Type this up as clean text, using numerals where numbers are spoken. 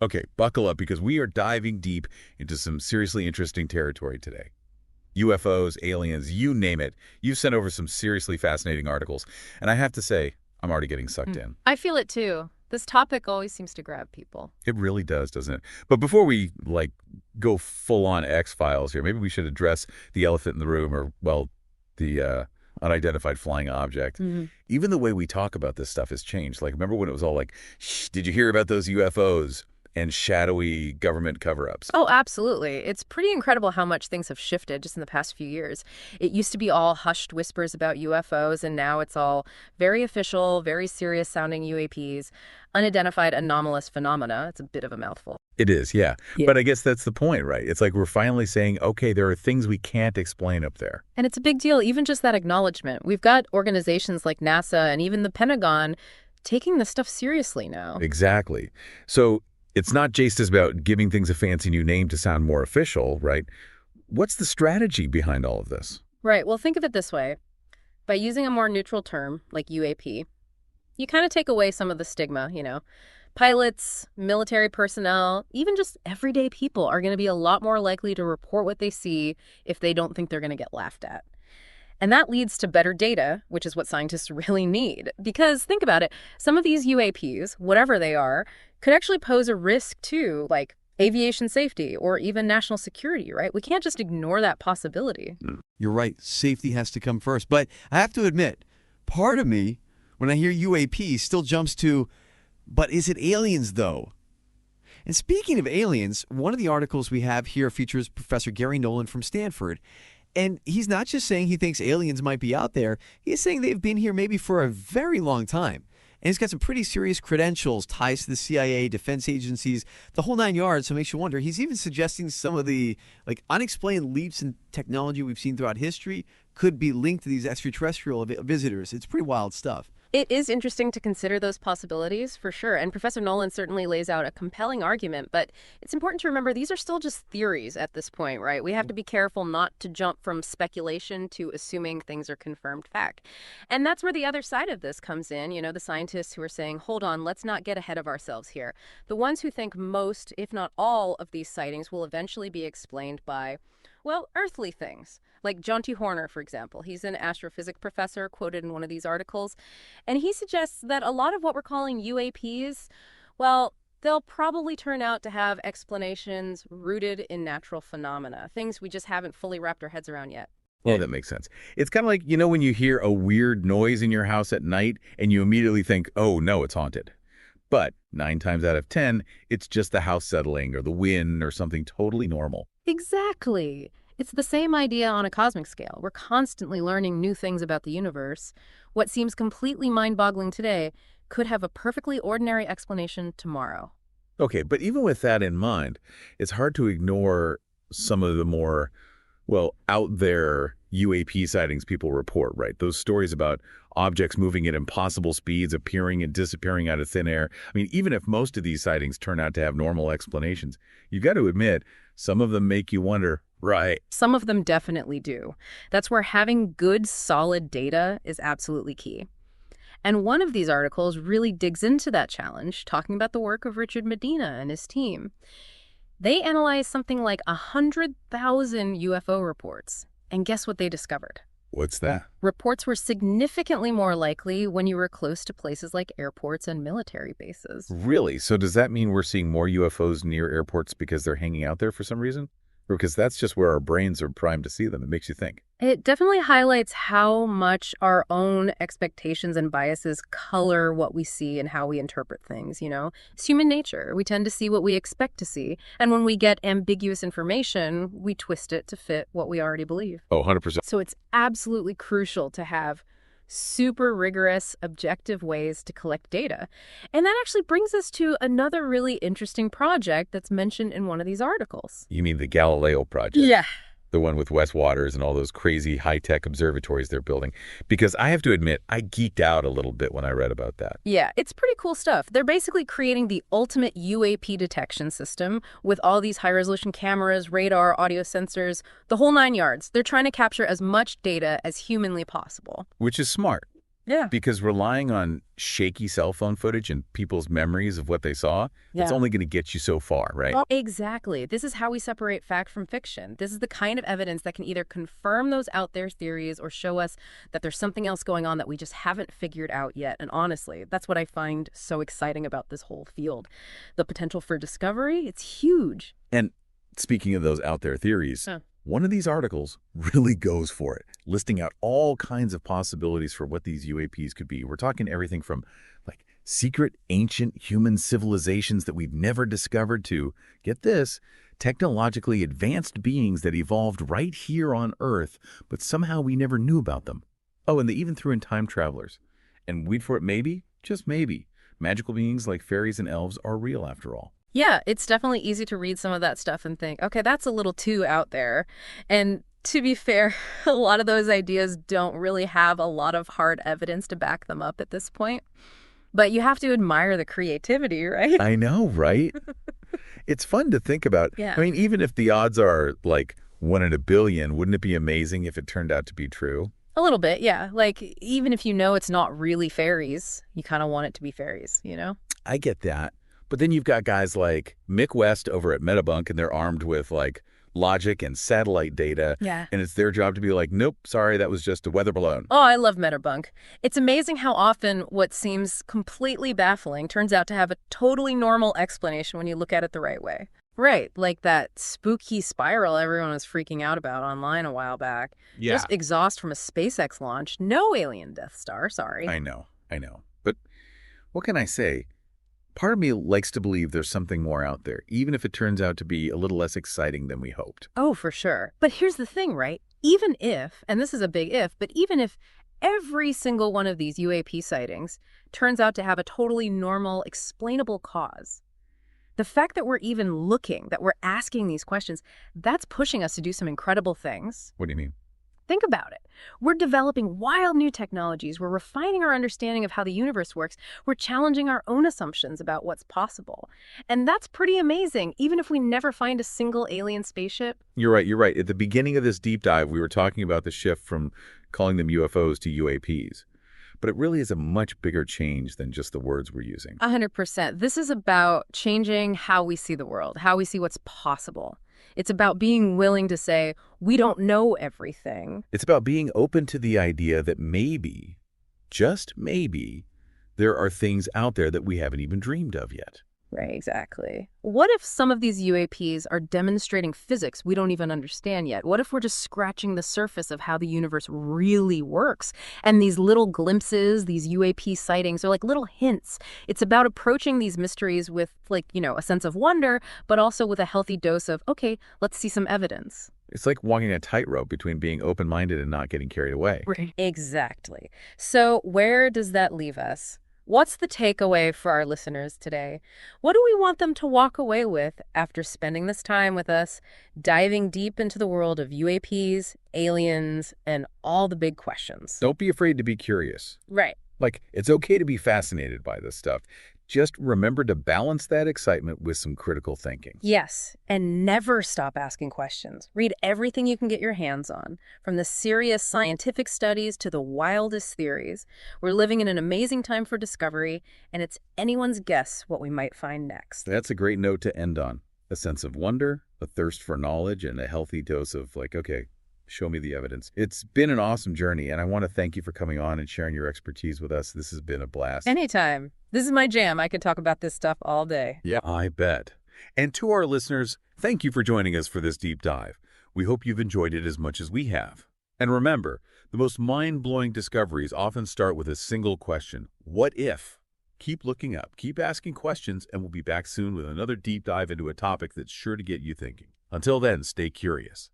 Okay, buckle up because we are diving deep into some seriously interesting territory today. UFOs, aliens, you name it. You've sent over some seriously fascinating articles. And I have to say, I'm already getting sucked in. I feel it too. This topic always seems to grab people. It really does, doesn't it? But before we, go full-on X-Files here, maybe we should address the elephant in the room or, well, the unidentified flying object. Even the way we talk about this stuff has changed. Like, remember when it was all like, shh, did you hear about those UFOs? And shadowy government cover-ups. Oh, absolutely. It's pretty incredible how much things have shifted just in the past few years. It used to be all hushed whispers about UFOs, and now it's all very official, very serious-sounding UAPs, unidentified anomalous phenomena. It's a bit of a mouthful. It is, yeah. But I guess that's the point, right? It's like we're finally saying, okay, there are things we can't explain up there. And it's a big deal, even just that acknowledgement. We've got organizations like NASA and even the Pentagon taking this stuff seriously now. Exactly. So it's not just about giving things a fancy new name to sound more official, right? What's the strategy behind all of this? Right. Well, think of it this way. By using a more neutral term, like UAP, you kind of take away some of the stigma, Pilots, military personnel, even just everyday people are going to be a lot more likely to report what they see if they don't think they're going to get laughed at. And that leads to better data, which is what scientists really need. Because think about it, some of these UAPs, whatever they are, could actually pose a risk to, like, aviation safety or even national security, right? We can't just ignore that possibility. You're right. Safety has to come first. But I have to admit, part of me, when I hear UAP, still jumps to, but is it aliens, though? And speaking of aliens, one of the articles we have here features Professor Gary Nolan from Stanford. And he's not just saying he thinks aliens might be out there. He's saying they've been here maybe for a very long time. And he's got some pretty serious credentials, ties to the CIA, defense agencies, the whole nine yards. So it makes you wonder. He's even suggesting some of the unexplained leaps in technology we've seen throughout history could be linked to these extraterrestrial visitors. It's pretty wild stuff. It is interesting to consider those possibilities, for sure. And Professor Nolan certainly lays out a compelling argument. But it's important to remember these are still just theories at this point, right? We have to be careful not to jump from speculation to assuming things are confirmed fact. And that's where the other side of this comes in, the scientists who are saying, hold on, let's not get ahead of ourselves here. The ones who think most, if not all, of these sightings will eventually be explained by, well, earthly things. Like John T. Horner, for example. He's an astrophysics professor quoted in one of these articles. And he suggests that a lot of what we're calling UAPs, well, they'll probably turn out to have explanations rooted in natural phenomena, things we just haven't fully wrapped our heads around yet. Well, that makes sense. It's kind of like, when you hear a weird noise in your house at night and you immediately think, oh, no, it's haunted. But 9 times out of 10, it's just the house settling or the wind or something totally normal. Exactly. It's the same idea on a cosmic scale. We're constantly learning new things about the universe. What seems completely mind-boggling today could have a perfectly ordinary explanation tomorrow. Okay, but even with that in mind, it's hard to ignore some of the more, out there UAP sightings people report, right? Those stories about objects moving at impossible speeds, appearing and disappearing out of thin air. I mean, even if most of these sightings turn out to have normal explanations, you've got to admit, some of them make you wonder, right? Some of them definitely do. That's where having good, solid data is absolutely key. And one of these articles really digs into that challenge, talking about the work of Richard Medina and his team. They analyzed something like 100,000 UFO reports. And guess what they discovered? What's that? Reports were significantly more likely when you were close to places like airports and military bases. Really? So does that mean we're seeing more UFOs near airports because they're hanging out there for some reason? Or because that's just where our brains are primed to see them? It makes you think. It definitely highlights how much our own expectations and biases color what we see and how we interpret things, It's human nature. We tend to see what we expect to see. And when we get ambiguous information, we twist it to fit what we already believe. Oh, 100%. So it's absolutely crucial to have super rigorous, objective ways to collect data. And that actually brings us to another really interesting project that's mentioned in one of these articles. You mean the Galileo project? Yeah. The one with Wes Waters and all those crazy high-tech observatories they're building. Because I have to admit, I geeked out a little bit when I read about that. Yeah, it's pretty cool stuff. They're basically creating the ultimate UAP detection system with all these high-resolution cameras, radar, audio sensors, the whole nine yards. They're trying to capture as much data as humanly possible. Which is smart. Yeah. Because relying on shaky cell phone footage and people's memories of what they saw, it's Yeah. only going to get you so far, right? Exactly. This is how we separate fact from fiction. This is the kind of evidence that can either confirm those out there theories or show us that there's something else going on that we just haven't figured out yet. And honestly, that's what I find so exciting about this whole field. The potential for discovery, it's huge. And speaking of those out there theories, Huh. one of these articles really goes for it, listing out all kinds of possibilities for what these UAPs could be. We're talking everything from like secret ancient human civilizations that we've never discovered to, get this, technologically advanced beings that evolved right here on Earth, but somehow we never knew about them. Oh, and they even threw in time travelers. And wait for it, maybe, just maybe, magical beings like fairies and elves are real after all. Yeah, it's definitely easy to read some of that stuff and think, okay, that's a little too out there. And to be fair, a lot of those ideas don't really have a lot of hard evidence to back them up at this point. But you have to admire the creativity, right? I know, right? It's fun to think about. Yeah. I mean, even if the odds are like 1 in a billion, wouldn't it be amazing if it turned out to be true? A little bit, yeah. Like, even if you know it's not really fairies, you kind of want it to be fairies, you know? I get that. But then you've got guys like Mick West over at Metabunk, and they're armed with like logic and satellite data. Yeah. And it's their job to be like, nope, sorry, that was just a weather balloon. Oh, I love Metabunk. It's amazing how often what seems completely baffling turns out to have a totally normal explanation when you look at it the right way. Right, like that spooky spiral everyone was freaking out about online a while back. Yeah. Just exhaust from a SpaceX launch. No alien Death Star, sorry. I know. But what can I say? Part of me likes to believe there's something more out there, even if it turns out to be a little less exciting than we hoped. Oh, for sure. But here's the thing, right? Even if, and this is a big if, but even if every single one of these UAP sightings turns out to have a totally normal, explainable cause, the fact that we're even looking, that we're asking these questions, that's pushing us to do some incredible things. What do you mean? Think about it. We're developing wild new technologies. We're refining our understanding of how the universe works. We're challenging our own assumptions about what's possible. And that's pretty amazing, even if we never find a single alien spaceship. You're right. At the beginning of this deep dive, we were talking about the shift from calling them UFOs to UAPs. But it really is a much bigger change than just the words we're using. 100%. This is about changing how we see the world, how we see what's possible. It's about being willing to say, we don't know everything. It's about being open to the idea that maybe, just maybe, there are things out there that we haven't even dreamed of yet. Right, exactly. What if some of these UAPs are demonstrating physics we don't even understand yet? What if we're just scratching the surface of how the universe really works? And these little glimpses, these UAP sightings are like little hints. It's about approaching these mysteries with a sense of wonder, but also with a healthy dose of, okay, let's see some evidence. It's like walking a tightrope between being open-minded and not getting carried away. Right. Exactly. So where does that leave us? What's the takeaway for our listeners today? What do we want them to walk away with after spending this time with us, diving deep into the world of UAPs, aliens, and all the big questions? Don't be afraid to be curious. Right. Like, it's okay to be fascinated by this stuff. Just remember to balance that excitement with some critical thinking. Yes, and never stop asking questions. Read everything you can get your hands on, from the serious scientific studies to the wildest theories. We're living in an amazing time for discovery, and it's anyone's guess what we might find next. That's a great note to end on. A sense of wonder, a thirst for knowledge, and a healthy dose of okay, show me the evidence. It's been an awesome journey, and I want to thank you for coming on and sharing your expertise with us. This has been a blast. Anytime. This is my jam. I could talk about this stuff all day. Yeah, I bet. And to our listeners, thank you for joining us for this deep dive. We hope you've enjoyed it as much as we have. And remember, the most mind-blowing discoveries often start with a single question: what if? Keep looking up, keep asking questions, and we'll be back soon with another deep dive into a topic that's sure to get you thinking. Until then, stay curious.